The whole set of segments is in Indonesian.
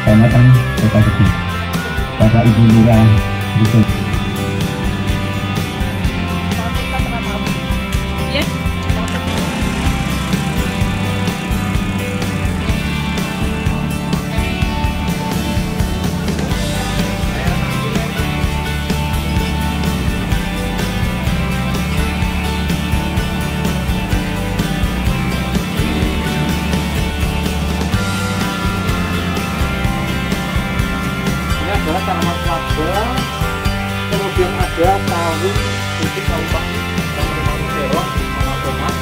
Kecamatan Kota Gede, Bapak Ibu Lurah Busuk. Adalah tanaman selada, kemudian ada tahu putih, tahu pak, terong, tomat.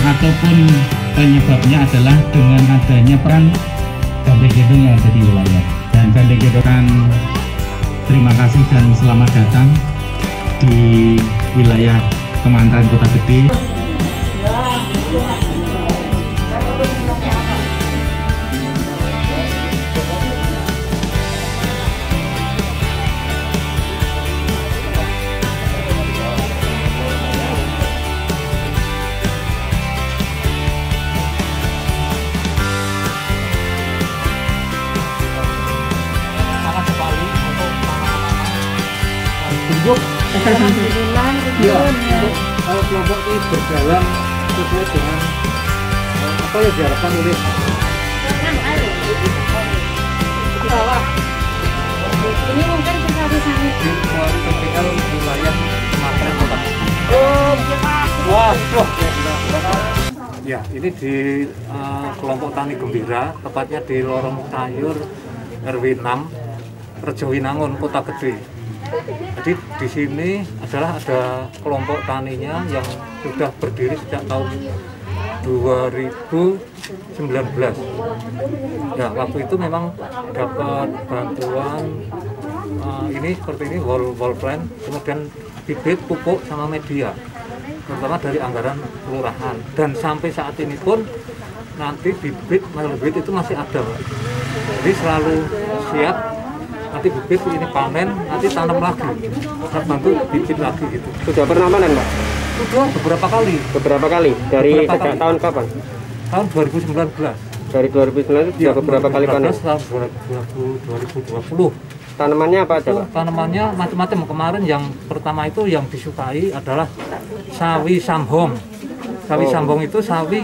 Ataupun penyebabnya adalah dengan adanya peran gandeng gendong yang ada di wilayah. Dan gandeng gendongan terima kasih dan selamat datang di wilayah Kementerian Kota Gede. Alhamdulillah, kalau kelompok ini berjalan sesuai dengan apa yang diharapkan oleh ini mungkin sehari-hari di PPL wilayah Sumatera Kota. Wah, ya ini di kelompok Tani Gembira, tepatnya di Lorong Sayur RW 6 Rejowinangun Kota Gede. Jadi di sini adalah ada kelompok taninya yang sudah berdiri sejak tahun 2019. Ya, waktu itu memang dapat bantuan ini seperti ini, wall plant, kemudian bibit, pupuk, sama media, terutama dari anggaran kelurahan. Dan sampai saat ini pun nanti bibit itu masih ada, Pak. Jadi selalu siap. Nanti bibit ini panen, nanti tanam lagi, kita bantu bibit lagi gitu. Sudah pernah panen, Pak? Sudah beberapa kali. Beberapa kali? Dari sejak tahun kapan? Tahun 2019. Dari 2019 sudah beberapa kali panen? Tahun 2020. Tanamannya apa aja, Pak? Tanamannya macam-macam. Kemarin yang pertama itu yang disukai adalah sawi sambong. Sawi sambong itu sawi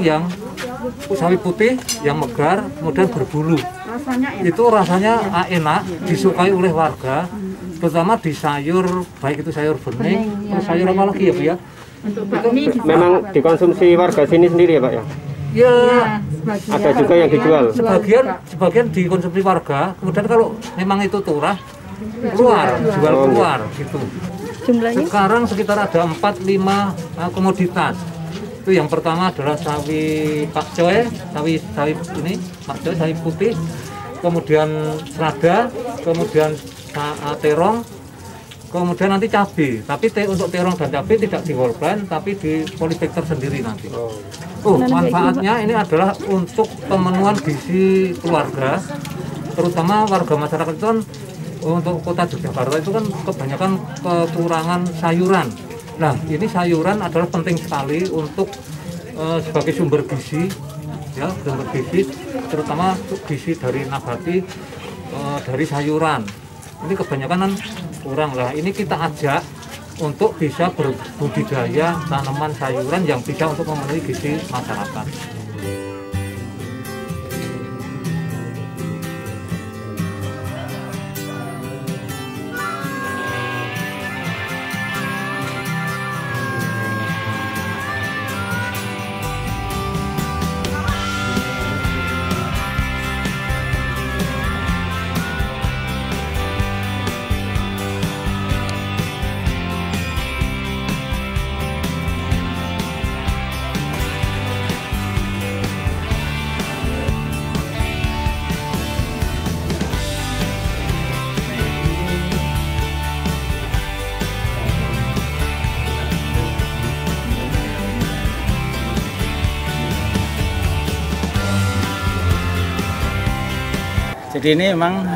putih yang megar, kemudian berbulu. Itu rasanya enak, disukai oleh warga, terutama di sayur, baik itu sayur bening, terus sayur apa lagi ya, Bu ya? Memang dikonsumsi warga sini sendiri ya, Pak ya? Ya, ada juga yang dijual. Sebagian dikonsumsi warga, kemudian kalau memang itu turah, jual keluar gitu. jumlahnya? Sekarang sekitar ada 4-5 komoditas. Itu yang pertama adalah sawi pakcoy, sawi ini pakcoy, sawi putih, kemudian selada, kemudian terong, kemudian nanti cabai. Tapi untuk terong dan cabai tidak di wall plant, tapi di polybag tersendiri nanti. Manfaatnya ini adalah untuk pemenuhan gizi keluarga, terutama warga masyarakat itu kan untuk kota Yogyakarta itu kan kebanyakan kekurangan sayuran. Nah, ini sayuran adalah penting sekali untuk sebagai sumber gizi, ya, sumber gizi, terutama gizi dari nabati, dari sayuran. Ini kebanyakan kan kurang lah. Ini kita ajak untuk bisa berbudidaya tanaman sayuran yang bisa untuk memenuhi gizi masyarakat. Jadi ini memang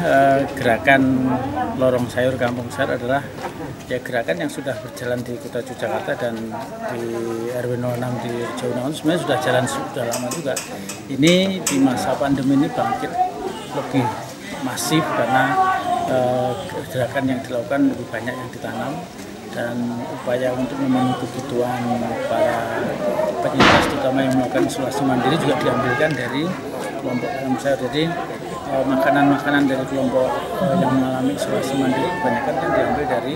gerakan lorong sayur kampung sayur adalah ya gerakan yang sudah berjalan di Kota Yogyakarta dan di RW 06 di Jauh sebenarnya sudah jalan sudah lama juga. Ini di masa pandemi ini bangkit lebih masif karena gerakan yang dilakukan lebih banyak yang ditanam dan upaya untuk memenuhi kebutuhan para penyintas terutama yang melakukan isolasi mandiri juga diambilkan dari kelompok kampung sayur. Jadi makanan-makanan dari kelompok yang mengalami isolasi mandiri kebanyakan kan diambil dari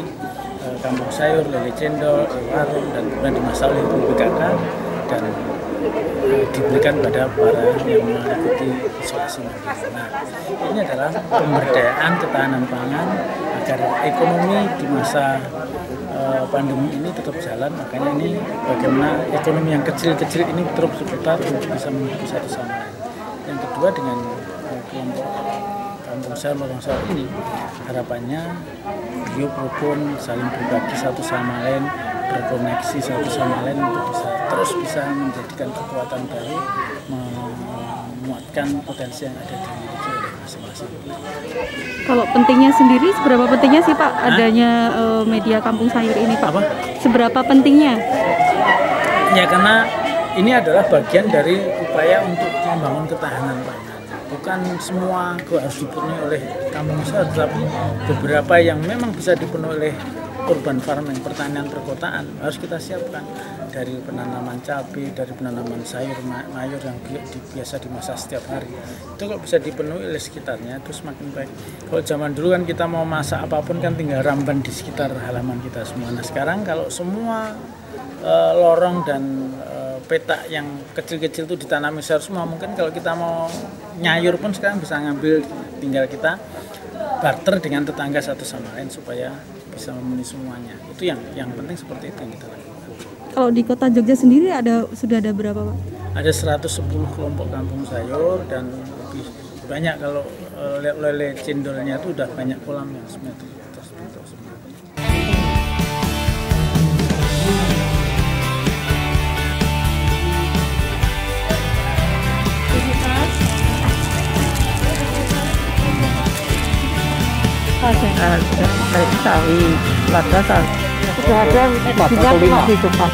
kampung sayur, lele cendol, warung dan kemudian dimasak oleh BPKK dan diberikan pada para yang mengikuti isolasi mandiri. Nah, ini adalah pemberdayaan ketahanan pangan agar ekonomi di masa pandemi ini tetap jalan. Makanya ini bagaimana ekonomi yang kecil-kecil ini terus berputar untuk bisa mengikuti satu sama lain. Yang kedua dengan kelompok kampung sayur lorong sayur ini harapannya hidup rukun, saling berbagi satu sama lain, berkoneksi satu sama lain untuk bisa menjadikan kekuatan baru, memuatkan potensi yang ada dimiliki oleh masing-masing. Kalau pentingnya sendiri, seberapa pentingnya sih Pak adanya media kampung sayur ini Pak? Apa? Seberapa pentingnya? Ya karena ini adalah bagian dari upaya untuk membangun ketahanan pangan. Bukan semua harus dipenuhi oleh kampung sayur, tapi beberapa yang memang bisa dipenuhi oleh urban farming, pertanian perkotaan harus kita siapkan, dari penanaman cabai, dari penanaman sayur mayur yang biasa dimasak setiap hari. Itu kalau bisa dipenuhi oleh sekitarnya itu semakin baik. Kalau zaman dulu kan kita mau masak apapun kan tinggal ramban di sekitar halaman kita semua. Nah sekarang kalau semua lorong dan petak yang kecil-kecil itu ditanami sayur semua, mungkin kalau kita mau nyayur pun sekarang bisa ngambil, tinggal kita barter dengan tetangga satu sama lain supaya bisa memenuhi semuanya. Itu yang penting seperti itu yang kita lakukan. Kalau di Kota Jogja sendiri sudah ada berapa Pak? Ada 110 kelompok kampung sayur dan lebih banyak kalau lele cendolnya itu udah banyak kolam yang sebenarnya terbentuk semua. Dari sawi, lada sawi. Sudah ada edinya itu Pak.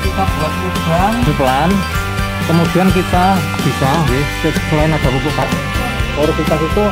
Kita buat pelan, kemudian kita bisa selain ada pupuk porifitas itu